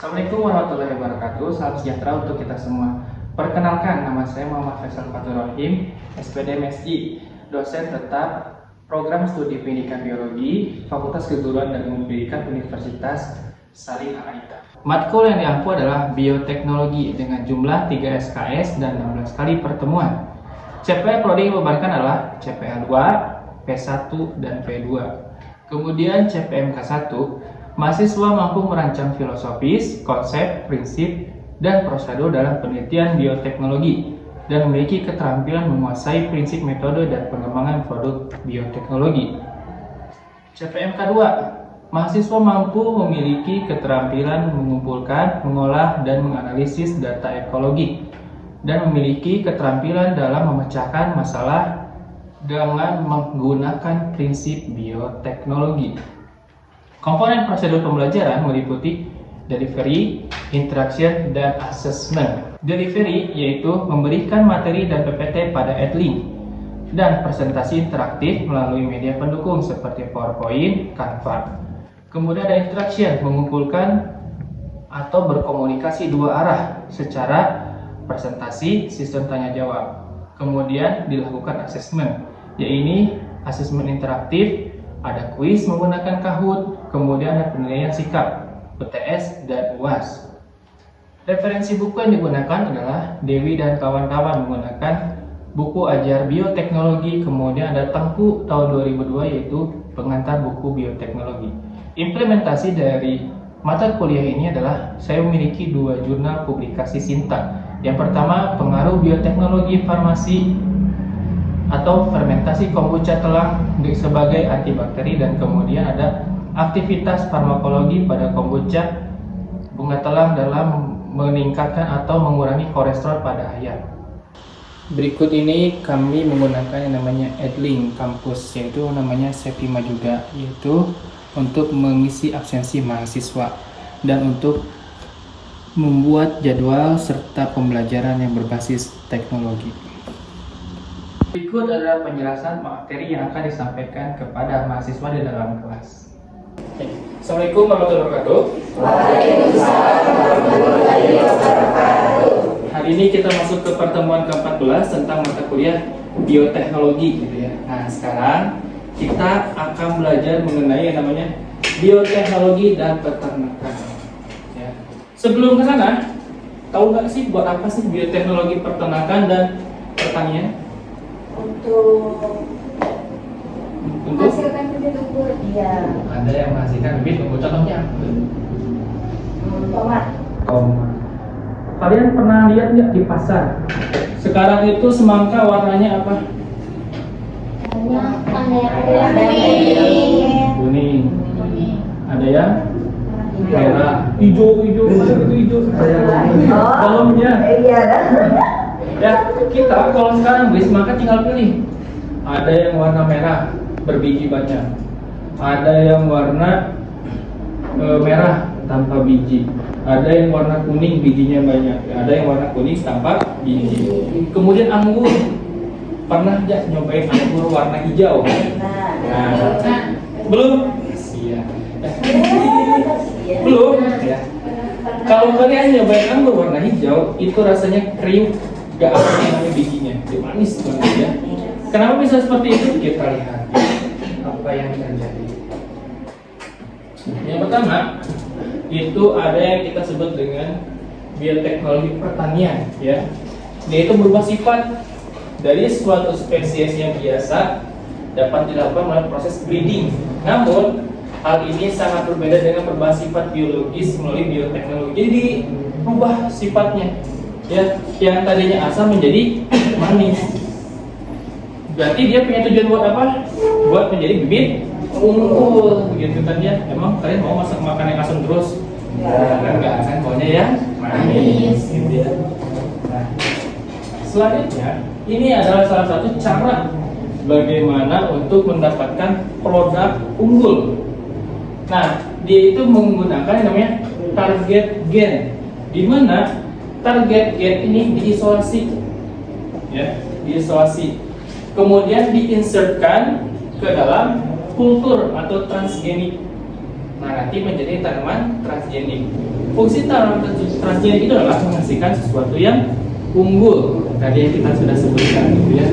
Assalamualaikum warahmatullahi wabarakatuh. Salam sejahtera untuk kita semua. Perkenalkan, nama saya Muhammad Faisal Fatur Rahim, SPD MSI, dosen tetap Program Studi Pendidikan Biologi, Fakultas Keguruan dan Ilmu Pendidikan Universitas Salim Al-Aita. Matkul yang diampu adalah bioteknologi dengan jumlah 3 SKS dan 16 kali pertemuan. CPL prodi yang dibebankan adalah CPL 2, P1, dan P2. Kemudian CPMK 1, mahasiswa mampu merancang filosofis, konsep, prinsip, dan prosedur dalam penelitian bioteknologi dan memiliki keterampilan menguasai prinsip metode dan pengembangan produk bioteknologi. CPMK 2, mahasiswa mampu memiliki keterampilan mengumpulkan, mengolah, dan menganalisis data ekologi dan memiliki keterampilan dalam memecahkan masalah dengan menggunakan prinsip bioteknologi. Komponen prosedur pembelajaran meliputi delivery, interaction, dan assessment. Delivery yaitu memberikan materi dan PPT pada Edlink, dan presentasi interaktif melalui media pendukung seperti PowerPoint, Canva. Kemudian ada interaction, mengumpulkan atau berkomunikasi dua arah secara presentasi, sistem tanya jawab. Kemudian dilakukan assessment, yaitu assessment interaktif, ada kuis menggunakan Kahoot, kemudian ada penilaian sikap, UTS, dan UAS. Referensi buku yang digunakan adalah Dewi dan kawan-kawan menggunakan buku ajar bioteknologi, kemudian ada Tengku tahun 2002 yaitu pengantar buku bioteknologi. Implementasi dari mata kuliah ini adalah saya memiliki 2 jurnal publikasi Sinta. Yang pertama, pengaruh bioteknologi farmasi atau fermentasi kombucha telang sebagai antibakteri, dan kemudian ada aktivitas farmakologi pada kombucha bunga telang dalam meningkatkan atau mengurangi kolesterol pada ayam. Berikut ini kami menggunakan yang namanya Edlink kampus, yaitu namanya Sepima juga, yaitu untuk mengisi absensi mahasiswa dan untuk membuat jadwal serta pembelajaran yang berbasis teknologi. Berikut adalah penjelasan materi yang akan disampaikan kepada mahasiswa di dalam kelas. Assalamualaikum warahmatullahi wabarakatuh. Waalaikumsalam warahmatullahi wabarakatuh. Hari ini kita masuk ke pertemuan ke-14 tentang mata kuliah bioteknologi gitu ya. Nah, sekarang kita akan belajar mengenai yang namanya bioteknologi dan peternakan. Ya. Sebelum ke sana, tahu nggak sih buat apa sih bioteknologi peternakan dan pertanian? Untuk menghasilkan bibit unggul, iya. Ada yang menghasilkan bibit unggul, contohnya Tomat. tomat. Kalian pernah lihat nggak di pasar? Sekarang itu semangka warnanya apa? Ada yang Kuning. Ada yang merah, hijau, ada itu hijau. Dalamnya. Iya. Ya, kita kalau sekarang beli semangka tinggal pilih. Ada yang warna merah, berbiji banyak. Ada yang warna merah tanpa biji. Ada yang warna kuning, bijinya banyak. Ada yang warna kuning tanpa biji. Kemudian anggur. Pernah nggak nyobain anggur warna hijau? Nah, belum? Iya. Belum? Ya. Kalau kalian nyobain anggur warna hijau, itu rasanya kriuk. Gak apa yang namanya bijinya, dia manis banget ya. Kenapa bisa seperti itu? Kita lihat apa yang terjadi. Yang pertama, itu ada yang kita sebut dengan bioteknologi pertanian, ya. Yaitu berubah sifat dari suatu spesies yang biasa dapat dilakukan melalui proses breeding. Namun, hal ini sangat berbeda dengan berubah sifat biologis melalui bioteknologi. Jadi, berubah sifatnya. Ya, yang tadinya asam menjadi manis. Berarti dia punya tujuan buat apa? Buat menjadi bibit unggul, begitu kan ya? Emang kalian mau masak makan yang asam terus? Ya, kan enggak, kan maunya yang manis, gitu ya. Nah, selanjutnya ini adalah salah satu cara bagaimana untuk mendapatkan produk unggul. Nah, dia itu menggunakan yang namanya target gen, di mana target gen ini diisolasi, ya, diisolasi, kemudian diinsertkan ke dalam kultur atau transgenik. Nah, nanti menjadi tanaman transgenik. Fungsi tanaman transgenik itu adalah menghasilkan sesuatu yang unggul. Tadi yang kita sudah sebutkan gitu ya.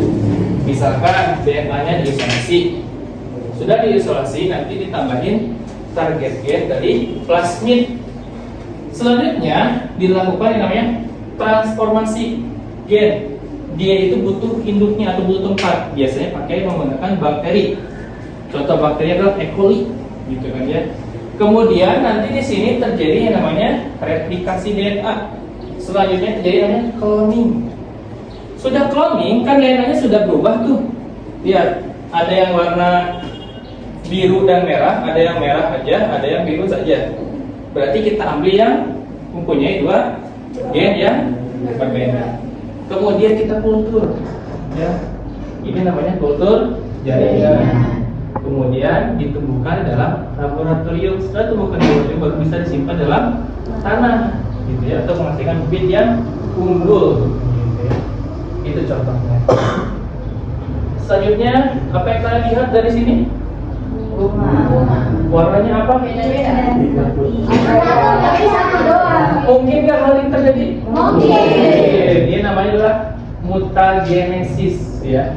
Misalkan DNA-nya diisolasi. Sudah diisolasi, nanti ditambahin target gen dari plasmid. Selanjutnya dilakukan yang namanya transformasi gen. Dia itu butuh induknya atau butuh tempat. Biasanya pakai menggunakan bakteri. Contoh bakteri adalah E. coli, gitu kan ya. Kemudian nanti di sini terjadi yang namanya replikasi DNA. Selanjutnya terjadi yang namanya cloning. Sudah cloning kan DNA-nya sudah berubah tuh. Lihat, ada yang warna biru dan merah, ada yang merah aja, ada yang biru saja. Berarti kita ambil yang mempunyai dua gen yang berbeda. Kemudian kita kultur, ya. Ini namanya kultur jaringan. Kemudian ditumbuhkan dalam laboratorium. Setelah tumbuhkan di laboratorium baru bisa disimpan dalam tanah, gitu ya, atau menghasilkan bibit yang unggul. Gitu ya. Itu contohnya. Selanjutnya, apa yang kalian lihat dari sini? Warnanya apa? Tapi satu doang. Mungkin nggak hal ini terjadi? Mungkin. Ini namanya adalah mutagenesis, ya.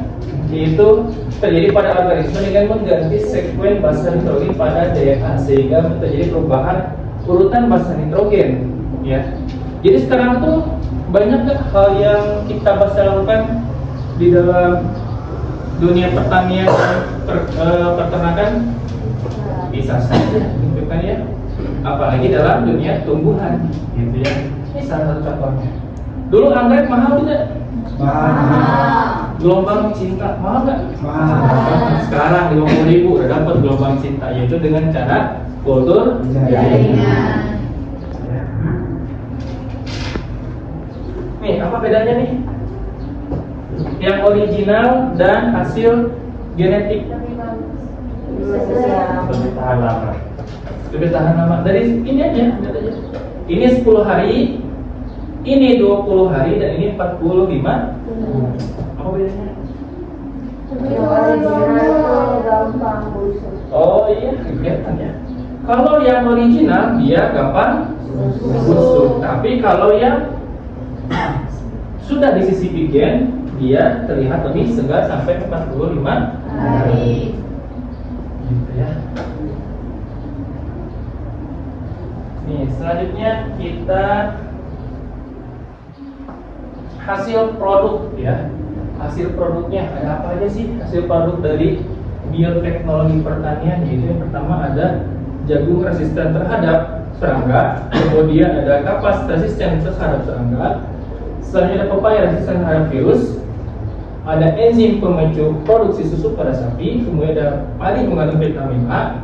Itu terjadi pada organisme dengan mengganti sekuen basa nitrogen pada DNA sehingga terjadi perubahan urutan basa nitrogen, ya. Jadi sekarang tuh banyak nggak hal yang kita bisa lakukan di dalam dunia pertanian dan peternakan? Bisa saja, gitu kan ya. Apalagi dalam dunia tumbuhan, gitu ya. Ini salah satu contohnya. Dulu anggrek mahal tidak? Mahal. Gelombang cinta mahal nggak? Mahal. Sekarang 50.000 udah dapat gelombang cinta, yaitu dengan cara kultur Jaringan. Nih, apa bedanya nih? Yang original dan hasil genetik. Lebih tahan lama. Lebih tahan lama. Dari ini aja, lihat aja. Ini 10 hari, ini 20 hari, dan ini 45. Apa bedanya? Yang original gampang busuk. Oh iya, kelihatan ya. Kalau yang original dia gampang busuk, tapi kalau yang sudah disisipi gen, dia terlihat lebih segar sampai 45 hari. Gitu ya. Nih, selanjutnya kita hasil produk ya. Hasil produknya ada apa aja sih? Hasil produk dari bioteknologi pertanian, yaitu yang pertama ada jagung resisten terhadap serangga, kemudian ada kapas resisten terhadap serangga, selanjutnya ada pepaya resisten terhadap virus, ada enzim pemicu produksi susu pada sapi, kemudian ada padi mengandung vitamin A,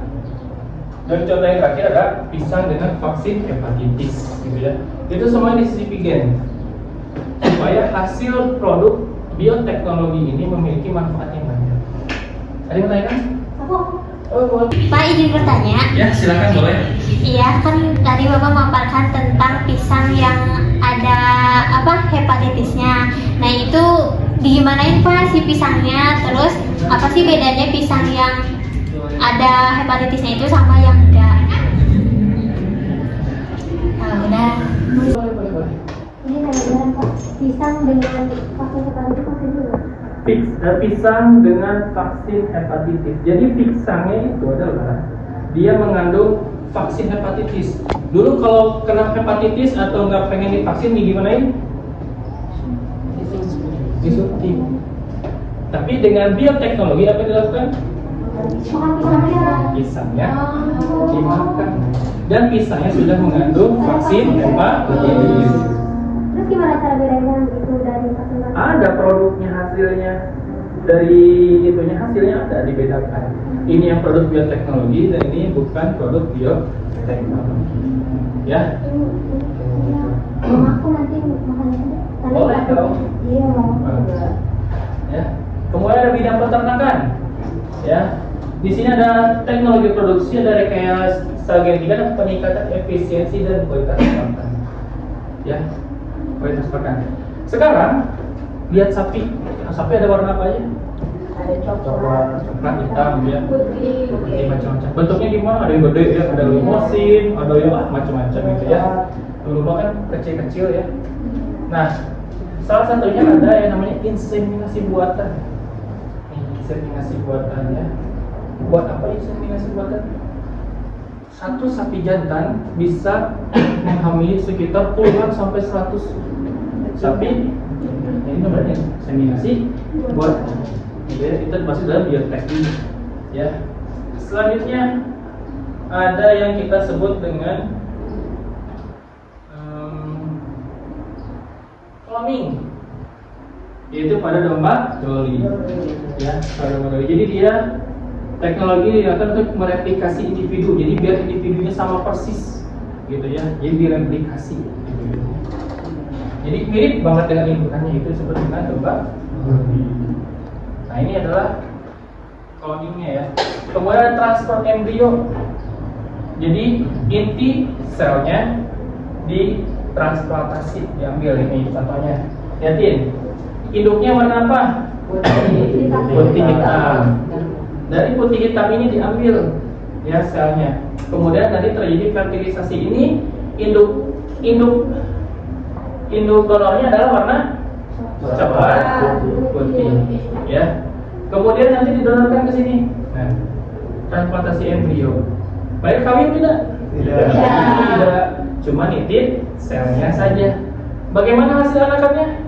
dan contoh yang terakhir ada pisang dengan vaksin hepatitis, gitu ya. Itu semua disisipi gen supaya hasil produk bioteknologi ini memiliki manfaat yang banyak. Ada yang bertanya? Aku. Oh, boleh. Pak, izin bertanya. Ya, silakan boleh. Iya, kan tadi Bapak memaparkan tentang pisang yang ada hepatitisnya. Nah, itu digimanain Pak si pisangnya? Terus apa sih bedanya pisang yang ada hepatitisnya itu sama yang enggak? Nah, udah. Boleh. Ini namanya Pak. Pisang dengan vaksin hepatitis vaksin dulu. Pisang dengan vaksin hepatitis. Jadi pisangnya itu adalah dia mengandung vaksin hepatitis. Dulu kalau kena hepatitis atau nggak pengen divaksin, gimanain? Disuntik. Tapi dengan bioteknologi apa yang dilakukan? Pisangnya dimakan. Dan pisangnya sudah mengandung vaksin hepatitis. Terus gimana cara bedanya itu dari vaksin? Ada produknya, hasilnya dari itunya, hasilnya ada dibedakan. Ini yang produk bioteknologi dan ini bukan produk bioteknologi. Ya. Aku nanti makannya aja. Boleh dong. Iya mau juga. Ya. Kemudian ada bidang peternakan. Ya. Di sini ada teknologi produksi, ada rekayasa genetika dan peningkatan efisiensi dan kualitas pakan. Ya. Kualitas pakan. Sekarang lihat sapi. Sapi ada warna apa aja? Ada coklat, hitam ya, putih, macam-macam. Bentuknya gimana? Ada yang gede ya, ada limosin, ada yang macam-macam gitu ya. Dulu kan kecil-kecil ya. Nah, salah satunya ada yang namanya inseminasi buatan. Inseminasi buatan ya. Buat apa inseminasi buatan? Satu sapi jantan bisa menghamili sekitar puluhan sampai 100 sapi. Ini namanya inseminasi buatan. Ya, itu masih dalam bioteknik ya. Selanjutnya ada yang kita sebut dengan cloning, yaitu pada domba doli ya, pada domba doli. Jadi dia teknologi digunakan untuk mereplikasi individu, jadi biar individunya sama persis gitu ya, jadi direplikasi gitu. Jadi mirip banget dengan induknya, itu seperti dengan domba doli. Nah, ini adalah cloningnya ya. Kemudian transfer embrio. Jadi inti selnya ditransplantasi, diambil ini contohnya. Lihatin, induknya warna apa? Putih hitam. Dari putih hitam ini diambil ya selnya. Kemudian nanti terjadi fertilisasi. Ini induk donornya adalah warna coklat putih ya. Kemudian nanti didonorkan ke sini. Nah, transplantasi embrio. Baik kawin tidak? Tidak. Cuma nitip selnya saja. Bagaimana hasil anakannya?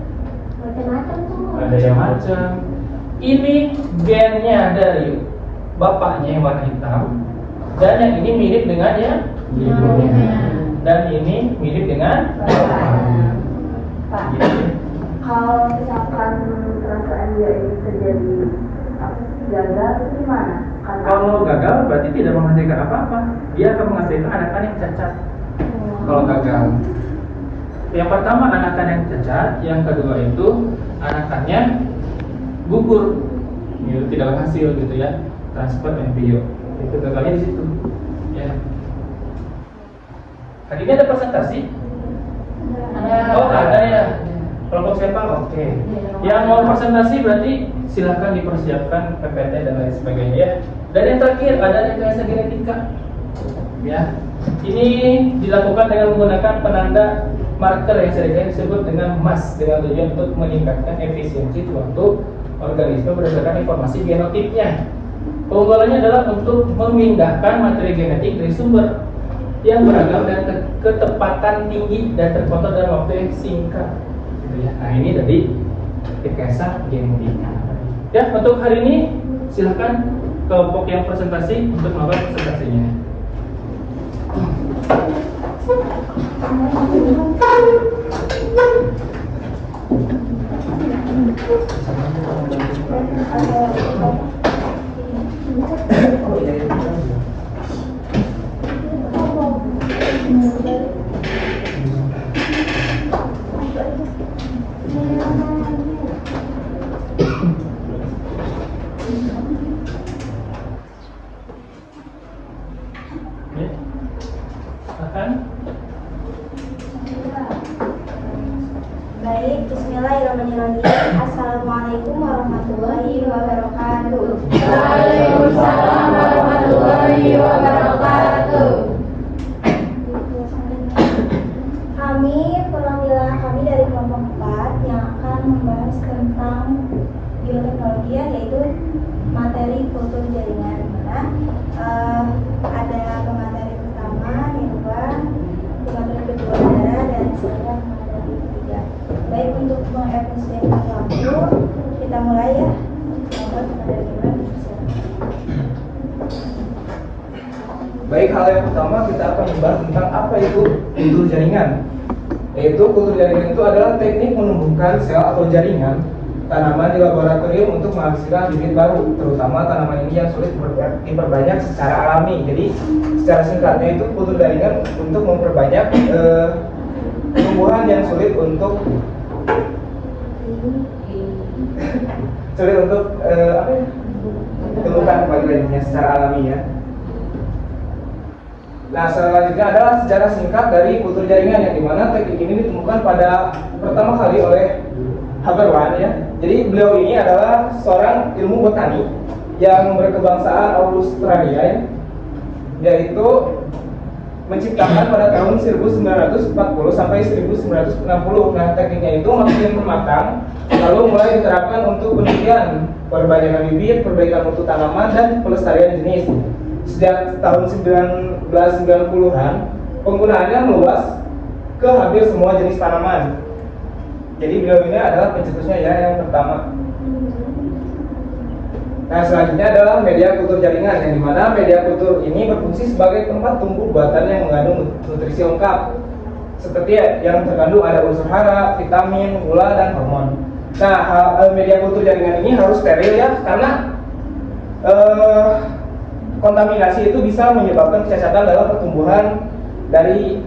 Macam-macam tuh. Ada yang macam. Ini gennya dari bapaknya yang warna hitam, dan yang ini mirip dengan yang ibunya, dan ini mirip dengan bapaknya. Pak, Gitu. kalau misalkan transfer embrio ini terjadi gagal itu gimana? Kalau gagal berarti tidak menghasilkan apa-apa. Dia akan menghasilkan anakan yang cacat. Kalau gagal, yang pertama anakan yang cacat, yang kedua itu anakannya gugur, gitu, tidak berhasil gitu ya, transfer embrio. Itu gagalnya di situ. Ya. Tadi ini ada presentasi? Oh ada ya. Kelompok siapa? Oke. Yang mau presentasi berarti silahkan dipersiapkan PPT dan lain sebagainya ya. Dan yang terakhir ada rekayasa genetika. Ya. Ini dilakukan dengan menggunakan penanda marker yang sering disebut dengan MAS, dengan tujuan untuk meningkatkan efisiensi suatu organisme berdasarkan informasi genotipnya. Keunggulannya adalah untuk memindahkan materi genetik dari sumber yang beragam dan ketepatan tinggi dan terkontrol dalam waktu yang singkat. Gitu ya. Nah, ini dari rekayasa genetika. Ya, untuk hari ini silakan kelompok yang presentasi untuk melakukan presentasinya. Baik, bismillahirrahmanirrahim. Assalamualaikum warahmatullahi wabarakatuh. Waalaikumsalam warahmatullahi wabarakatuh. Kami dari kelompok 4 yang akan membahas tentang bioteknologi, yaitu materi kultur jaringan. Ada pemateri pertama, yang kedua, pemateri kedua adalah dan saya pemateri ketiga. Baik, untuk mengefisienkan waktu, kita mulai ya. Baik, hal yang pertama kita akan membahas tentang apa itu kultur jaringan. Yaitu kultur jaringan itu adalah teknik menumbuhkan sel atau jaringan tanaman di laboratorium untuk menghasilkan bibit baru, terutama tanaman ini yang sulit diperbanyak secara alami. Jadi secara singkatnya itu kultur jaringan untuk memperbanyak tumbuhan yang sulit untuk ditemukan pada lainnya secara alami ya. Nah, selanjutnya adalah sejarah singkat dari kultur jaringan, yang dimana teknik ini ditemukan pada pertama kali oleh Haberman ya. Jadi beliau ini adalah seorang ilmu botani yang berkebangsaan Australia ya. Yaitu menciptakan pada tahun 1940 sampai 1960. Nah, tekniknya itu makin matang, lalu mulai diterapkan untuk penelitian perbaikan bibit, perbaikan mutu tanaman, dan pelestarian jenis. Sejak tahun 1990-an, penggunaannya meluas ke hampir semua jenis tanaman. Jadi beliau ini adalah pencetusnya ya, yang pertama. Nah, selanjutnya adalah media kultur jaringan, yang dimana media kultur ini berfungsi sebagai tempat tumbuh buatan yang mengandung nutrisi lengkap, seperti yang terkandung ada unsur hara, vitamin, gula, dan hormon. Nah, media kultur jaringan ini harus steril ya, karena kontaminasi itu bisa menyebabkan kecacatan dalam pertumbuhan dari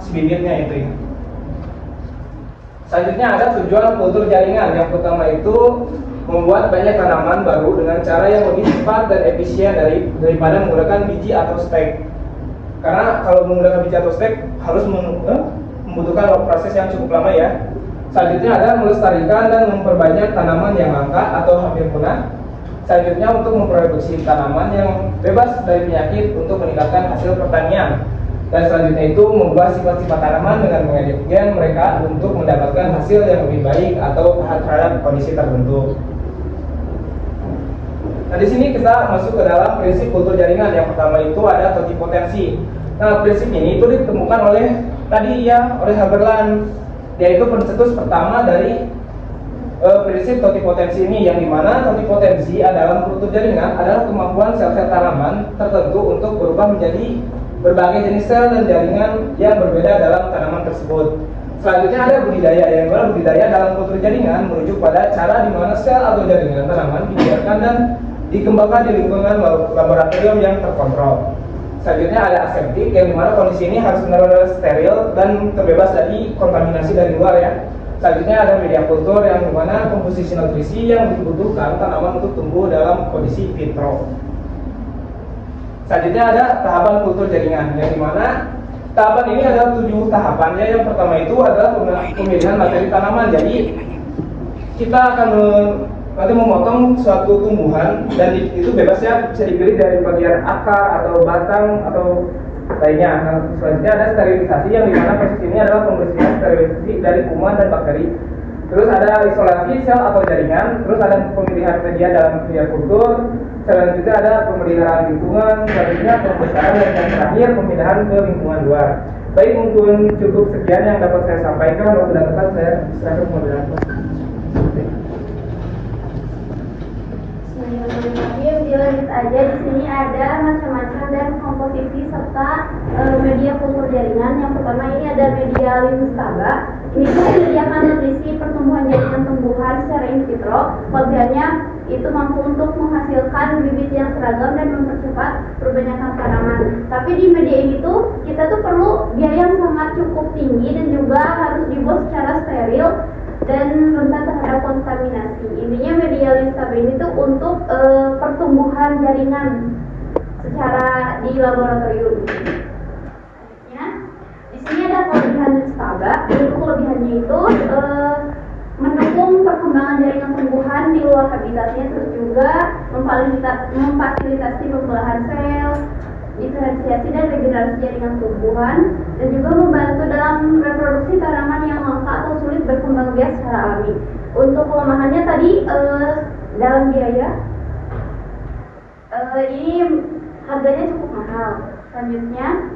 si bibitnya itu ya. Selanjutnya ada tujuan kultur jaringan. Yang pertama itu membuat banyak tanaman baru dengan cara yang lebih cepat dan efisien daripada menggunakan biji atau stek. Karena kalau menggunakan biji atau stek harus membutuhkan proses yang cukup lama ya. Selanjutnya ada melestarikan dan memperbanyak tanaman yang langka atau hampir punah. Selanjutnya untuk memproduksi tanaman yang bebas dari penyakit untuk meningkatkan hasil pertanian. Dan selanjutnya itu mengubah sifat-sifat tanaman dengan mengedit gen mereka untuk mendapatkan hasil yang lebih baik atau tahan terhadap kondisi tertentu. Nah, di sini kita masuk ke dalam prinsip kultur jaringan. Yang pertama itu ada totipotensi. Nah, prinsip ini itu ditemukan oleh Haberman, yaitu pencetus pertama dari prinsip totipotensi ini, yang dimana totipotensi dalam kultur jaringan adalah kemampuan sel-sel tanaman tertentu untuk berubah menjadi berbagai jenis sel dan jaringan yang berbeda dalam tanaman tersebut. Selanjutnya ada budidaya, yang dimana budidaya dalam kultur jaringan merujuk pada cara di mana sel atau jaringan tanaman dibiarkan dan dikembangkan di lingkungan laboratorium yang terkontrol. Selanjutnya ada aseptik, yang dimana kondisi ini harus benar-benar steril dan terbebas dari kontaminasi dari luar ya. Selanjutnya ada media kultur, yang dimana komposisi nutrisi yang dibutuhkan tanaman untuk tumbuh dalam kondisi vitro. Selanjutnya ada tahapan kultur jaringan, yang dimana tahapan ini ada 7 tahapannya. Yang pertama itu adalah pemilihan materi tanaman. Jadi kita akan nanti memotong suatu tumbuhan, dan itu bebasnya bisa dipilih dari bagian akar atau batang atau lainnya. Nah, selanjutnya ada sterilisasi, yang dimana proses ini adalah pembersihan sterilisasi dari kuman dan bakteri. Terus ada isolasi sel atau jaringan. Terus ada pemilihan media dalam media kultur. Selanjutnya ada pemeliharaan lingkungan. Selanjutnya pembesaran, dan yang terakhir pemindahan ke lingkungan luar. Baik, mungkin cukup sekian yang dapat saya sampaikan. Waktu dan tempat saya serahkan ke moderator. Dilanjut aja, di sini ada macam-macam dan komposisi serta media kultur jaringan. Yang pertama ini ada media limustaba. Ini tuh menyediakan nutrisi pertumbuhan jaringan tumbuhan secara in vitro. Kelebihannya itu mampu untuk menghasilkan bibit yang seragam dan mempercepat perbanyakan tanaman. Tapi di media ini tuh kita tuh perlu biaya yang sangat cukup tinggi dan juga harus dibuat secara steril dan rentan terhadap kontaminasi. Intinya media limustaba ini tuh untuk pertumbuhan jaringan secara di laboratorium. Selanjutnya, di sini ada kelebihan limustaba. Untuk kelebihannya itu mendukung perkembangan jaringan tumbuhan di luar habitatnya, terus juga memfasilitasi pembelahan sel, diferensiasi dan regenerasi jaringan tumbuhan, dan juga membantu dalam reproduksi tanaman yang langka atau sulit berkembang biak secara alami. Untuk kelemahannya tadi dalam biaya, ini harganya cukup mahal. Selanjutnya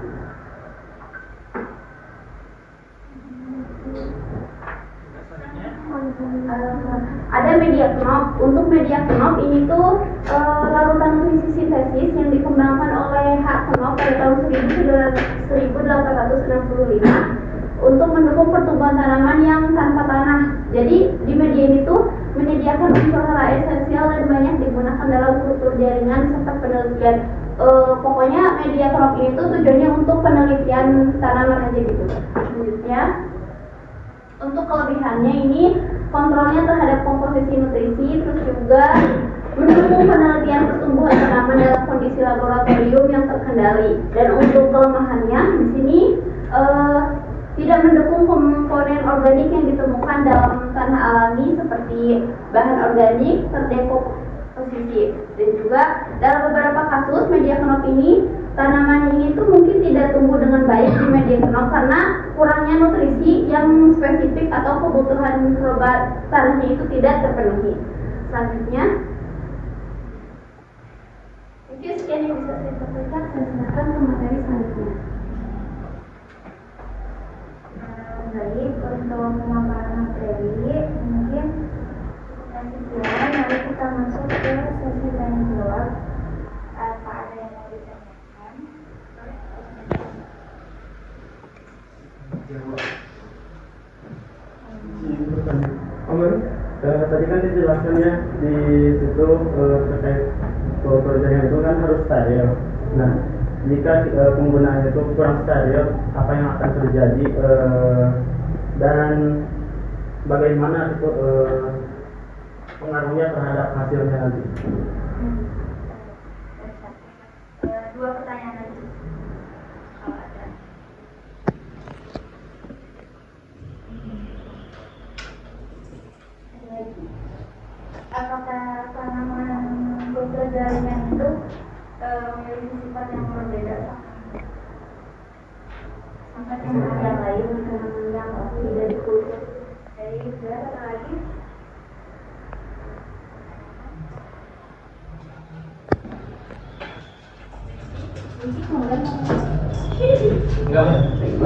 ada media knop. Untuk media knop ini tuh larutan nutrisi sintesis yang dikembangkan oleh H. Knop pada tahun 1865 untuk mendukung pertumbuhan tanaman yang tanpa tanah. Jadi di media ini tuh menyediakan unsur hara esensial dan banyak digunakan dalam kultur jaringan serta penelitian. Pokoknya media knop ini tuh tujuannya untuk penelitian tanaman aja gitu. Selanjutnya, untuk kelebihannya ini kontrolnya terhadap komposisi nutrisi, terus juga mendukung penelitian pertumbuhan tanaman dalam kondisi laboratorium yang terkendali. Dan untuk kelemahannya di sini tidak mendukung komponen organik yang ditemukan dalam tanah alami seperti bahan organik terdekomposisi. Dan juga dalam beberapa kasus media kenop ini, tanaman ini tuh mungkin tidak tumbuh dengan baik di media kenop karena kurangnya nutrisi yang spesifik atau kebutuhan mikroba tanahnya itu tidak terpenuhi. Selanjutnya, mungkin sekian yang bisa saya sampaikan. Saya silakan ke materi selanjutnya. Baik, untuk pemaparan materi mungkin sekian, lalu kita masuk ke sesi tanya jawab. Apa ada yang mau ditanyakan? Tadi kan dijelaskan ya di situ terkait kultur jaringan itu kan harus steril. Nah, jika penggunaannya itu kurang steril, apa yang akan terjadi dan bagaimana itu pengaruhnya terhadap hasilnya nanti? Dua pertanyaan lagi. Kalau ada. Apakah tanaman kultur jaringan itu memiliki sifat yang berbeda sama tanaman yang lain, tanaman yang tidak dikultur? Jadi ada lagi. Enggak,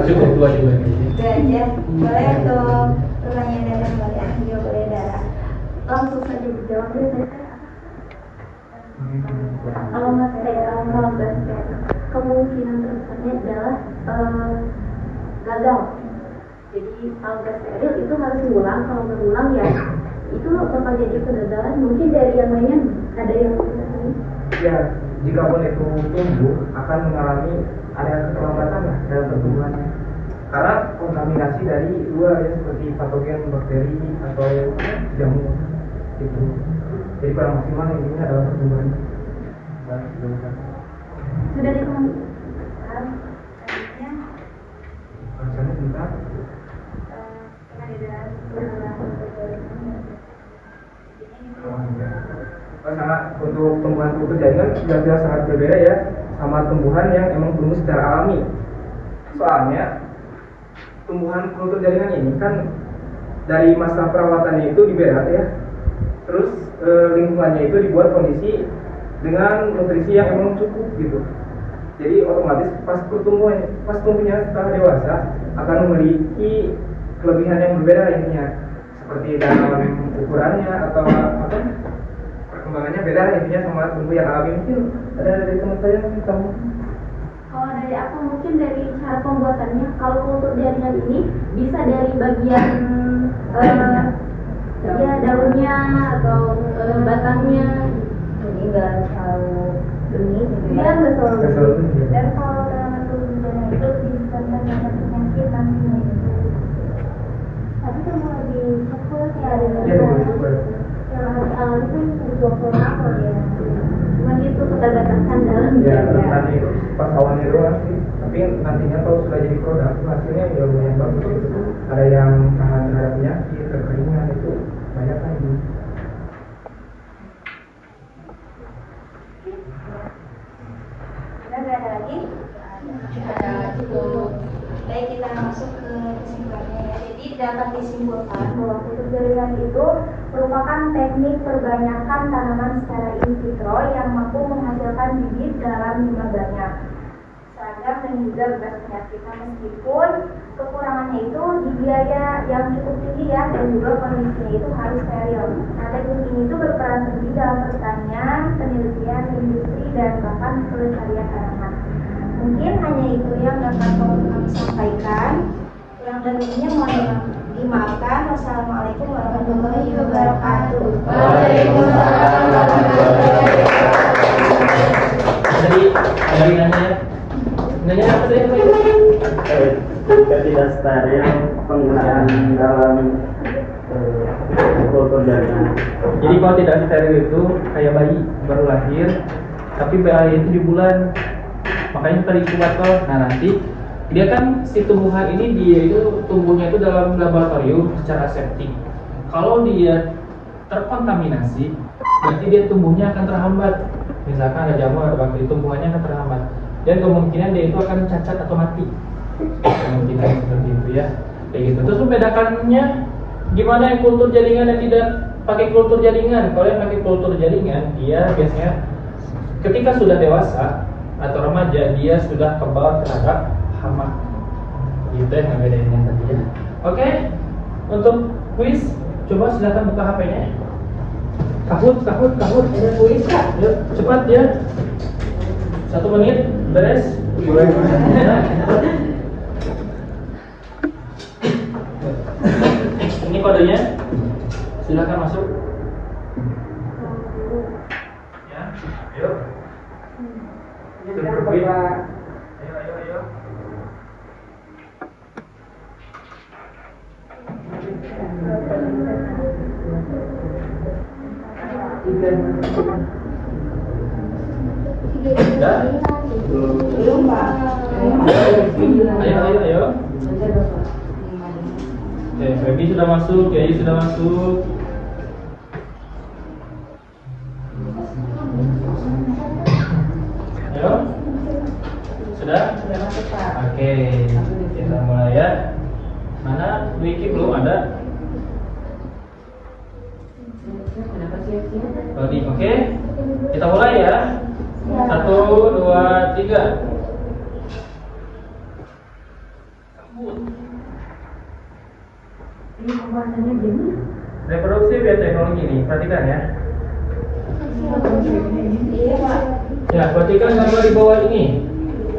cukup dua juga. Itu aja. Boleh untuk pertanyaan dari kalian juga boleh darah. Langsung saja dijawab deh. Kalau nggak steril, kemungkinan terbesarnya adalah gagal. Jadi kalau nggak steril itu harus ngulang. Kalau nggak ngulang ya itu bakal jadi kegagalan. Mungkin dari yang lainnya ada yang Ya, jika pun itu tumbuh akan mengalami ada keterlambatan lah dalam pertumbuhannya. Karena kontaminasi dari luar ya seperti patogen, bakteri atau jamur itu. Jadi kurang maksimal intinya dalam pertumbuhan. sudah ditemukan. Selanjutnya Rasanya tentang kehadiran tanaman kultur jaringan. sangat untuk tumbuhan kultur jaringan jelas sangat berbeda ya sama tumbuhan yang emang tumbuh secara alami. Soalnya tumbuhan kultur jaringan ini kan dari masa perawatannya itu diberat ya. Terus lingkungannya itu dibuat kondisi dengan nutrisi yang emang cukup gitu. Jadi otomatis pas tumbuhnya setelah dewasa akan memiliki kelebihan yang berbeda intinya. Seperti dalam ukurannya atau apa perkembangannya beda intinya sama tumbuh yang alami. Mungkin ada dari teman saya kamu. Kalau dari aku mungkin dari cara pembuatannya. Kalau kultur jaringan ini bisa dari bagian ya daunnya atau batangnya. Jadi nggak selalu benih gitu Dia ya. nggak selalu. Dan kalau tanaman kultur jaringan itu disebabkan karena penyakit nantinya itu. Tapi kamu lagi fokus ya ada Iya, boleh coba. Yang alami kan butuh apa ya. Cuman itu keterbatasan dalam Ya, jaringan. nanti itu pas awalnya doang sih. Tapi nantinya kalau sudah jadi produk hasilnya ya lumayan bagus gitu. Ada yang tahan terhadap penyakit, kekeringan itu banyak lagi. Udah nggak ada lagi? Ada cukup. Baik, kita masuk ke kesimpulannya ya. Jadi dapat disimpulkan bahwa kultur jaringan itu merupakan teknik perbanyakan tanaman secara in vitro yang mampu menghasilkan bibit dalam jumlah banyak, seragam dan juga bebas penyakit. Meskipun kekurangannya itu di biaya yang cukup tinggi ya, dan juga kondisinya itu harus steril. Nah, teknik ini itu berperan penting dalam pertanian, penelitian, industri, dan bahkan pelestarian tanaman. Mungkin hanya itu yang dapat kami sampaikan. Yang lebihnya mohon dimaafkan. Wassalamualaikum warahmatullahi wabarakatuh. Waalaikumsalam warahmatullahi wabarakatuh. Jadi ada nanya ya? Nanya apa tadi? Jika tidak steril penggunaan dalam kultur jaringan. Jadi kalau tidak steril itu kayak bayi baru lahir, tapi bayi itu di bulan, makanya pada inkubator. Nah nanti dia kan si tumbuhan ini dia itu tumbuhnya itu dalam laboratorium secara aseptik. kalau dia terkontaminasi, berarti dia tumbuhnya akan terhambat. Misalkan ada jamur, ada bakteri, tumbuhannya akan terhambat. Dan kemungkinan dia itu akan cacat atau mati. Kemungkinan seperti itu ya. Kayak gitu. Terus membedakannya gimana yang kultur jaringan dan tidak pakai kultur jaringan? Kalau yang pakai kultur jaringan, dia biasanya ketika sudah dewasa atau remaja, dia sudah kebal terhadap hama. Gitu yang membedainnya tadi ya. Oke, untuk kuis, coba silakan buka HP-nya. Kahut, ada kuis. Yuk, cepat ya. 1 menit, beres. Ini kodenya. Silakan masuk. Ya, ayo. Ayo. Sudah? Belum, Pak. Ayo. Oke, Feby sudah masuk, Yayi sudah masuk. Ayo. Sudah? Sudah masuk, Pak. Oke, kita mulai ya. Mana Wiki belum ada? Loading, oke. Kita mulai ya. 1, 2, 3. Ini pembahasannya gini. Reproduksi bioteknologi ini, perhatikan ya. Iya, Pak. Ya, perhatikan gambar di bawah ini.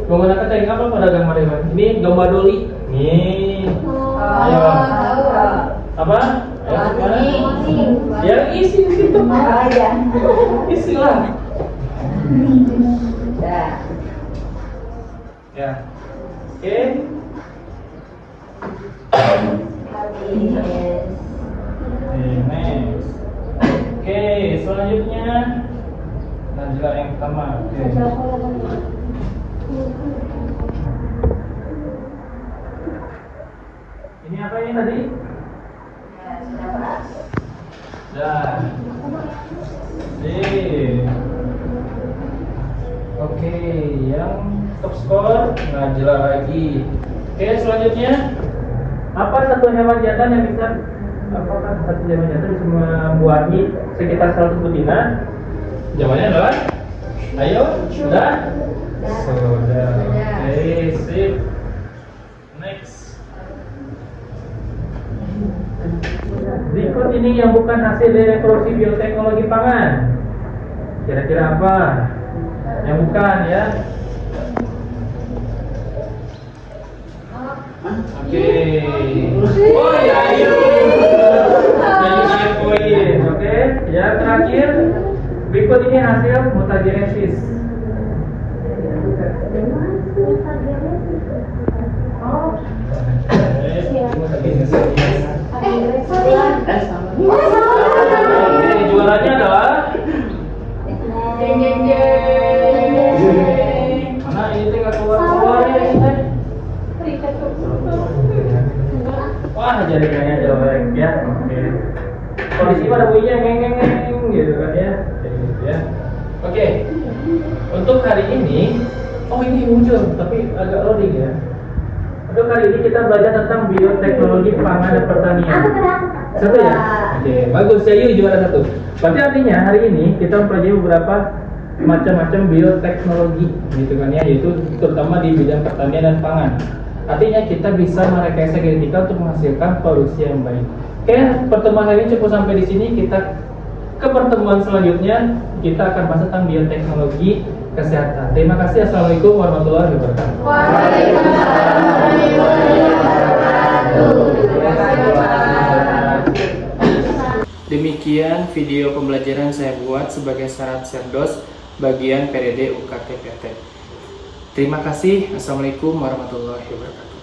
Menggunakan teknik apa pada gambar ini? Ini gambar doli. Nih. Ayo. Apa? Ayo, mana? Ya, isi di situ. Iya. Isi lah. Dah. Ya. Oke. Habis. Next. Oke, selanjutnya Najla yang pertama. Oke. Ini apa ini tadi? Ya, sudah, Pak. Dah. Oke, yang top skor Najla lagi. Oke, selanjutnya apa satu hewan jantan yang bisa apakah satu hewan jantan bisa membuahi sekitar 100 betina? Jawabannya adalah ayo, sudah? Sudah. Oke, sip. Next. Berikut ini yang bukan hasil dari reproduksi bioteknologi pangan. Kira-kira apa? Yang bukan ya? Oke. Oh ya, ayo. Jadi poin. Oke. Ya, terakhir. Berikut ini hasil mutagenesis. Juaranya adalah mana ini tinggal keluar ya ini. Wah, jaringannya jelek ya. Oke. Kondisi pada bunyinya ngeng gitu kan ya. Kayak gitu ya. Oke. Untuk hari ini, ini muncul tapi agak loading ya. Untuk hari ini kita belajar tentang bioteknologi pangan dan pertanian. Satu ya? Oke, bagus ya, yuk juara 1. Berarti artinya hari ini kita mempelajari beberapa macam-macam bioteknologi gitu kan ya, yaitu terutama di bidang pertanian dan pangan. Artinya kita bisa merekayasa genetika untuk menghasilkan produksi yang baik. Oke, pertemuan hari ini cukup sampai di sini. Kita ke pertemuan selanjutnya kita akan bahas tentang bioteknologi kesehatan. Terima kasih. Assalamualaikum warahmatullahi wabarakatuh. Demikian video pembelajaran saya buat sebagai syarat Serdos bagian PDD UKT PT. Terima kasih. Assalamualaikum warahmatullahi wabarakatuh.